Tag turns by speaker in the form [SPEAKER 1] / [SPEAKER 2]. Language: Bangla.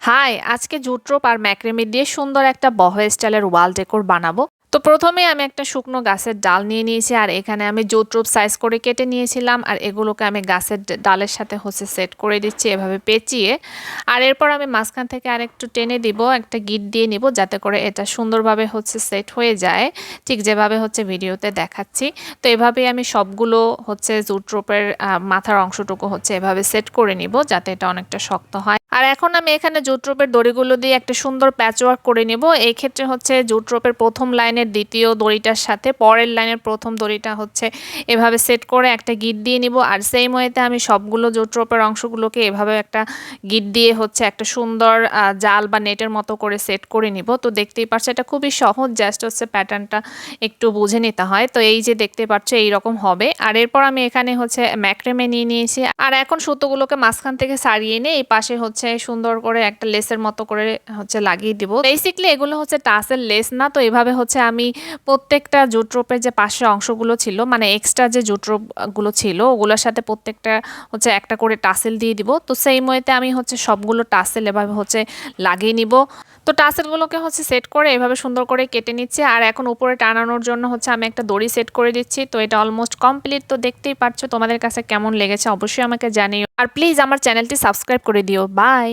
[SPEAKER 1] হাই, আজকে জুট রোপ আর ম্যাক্রেমে দিয়ে সুন্দর একটা বহ স্টাইলের ওয়াল ডেকোর বানাবো। তো প্রথমে আমি একটা শুকনো গাছের ডাল নিয়ে নিয়েছি আর এখানে আমি জুট রোপ সাইজ করে কেটে নিয়েছিলাম আর এগুলোকে আমি গাছের ডালের সাথে সেট করে দিচ্ছি এভাবে পেঁচিয়ে। আর এরপর আমি মাঝখান থেকে আরেকটু টেনে দিব, একটা গিট দিয়ে নিব যাতে করে এটা সুন্দরভাবে সেট হয়ে যায়, ঠিক যেভাবে ভিডিওতে দেখাচ্ছি। তো এভাবেই আমি সবগুলো জুট রোপের মাথার অংশটুকু এভাবে সেট করে নিব যাতে এটা অনেকটা শক্ত হয়। আর এখন আমি এখানে জুট রোপের দড়িগুলো দিয়ে একটা সুন্দর প্যাচওয়ার্ক করে নেব। এই ক্ষেত্রে জুট রোপের প্রথম লাইনের দ্বিতীয় দড়িটার সাথে পরের লাইনের প্রথম দড়িটা এভাবে সেট করে একটা গিট দিয়ে নিব। আর সেম ওয়েতে আমি সবগুলো জুট রোপের অংশগুলোকে এভাবে একটা গিট দিয়ে একটা সুন্দর জাল বা নেটের মতো করে সেট করে নিব। তো দেখতেই পাচ্ছ এটা খুবই সহজ, জাস্ট প্যাটার্নটা একটু বুঝে নিতে হয়। তো এই যে দেখতে পাচ্ছ এইরকম হবে। আর এরপর আমি এখানে ম্যাক্রেমে নিয়ে নিয়েছি আর এখন সুতোগুলোকে মাঝখান থেকে সারিয়ে নিয়ে এই পাশে সুন্দর করে একটা লেসের মতো করে লাগিয়ে দিব। বেসিক্যালি এগুলো টাসেল লেস না, তো এভাবে আমি প্রত্যেকটা জুট রোপের যে পাশের অংশগুলো ছিল, মানে এক্সট্রা যে জুট রোপ গুলো ছিল ওগুলোর সাথে প্রত্যেকটা একটা করে টাসেল দিয়ে দিব। তো সেই ময়েতে আমি সবগুলো টাসেল এভাবে লাগিয়ে নিব। তো টাসেলগুলোকে সেট করে এভাবে সুন্দর করে কেটে নিচ্ছি। আর এখন উপরে টানানোর জন্য আমি একটা দড়ি সেট করে দিচ্ছি। তো এটা অলমোস্ট কমপ্লিট। তো দেখতেই পাচ্ছ, তোমাদের কাছে কেমন লেগেছে অবশ্যই আমাকে জানিও। আর প্লিজ আমার চ্যানেলটি সাবস্ক্রাইব করে দিও। বাই।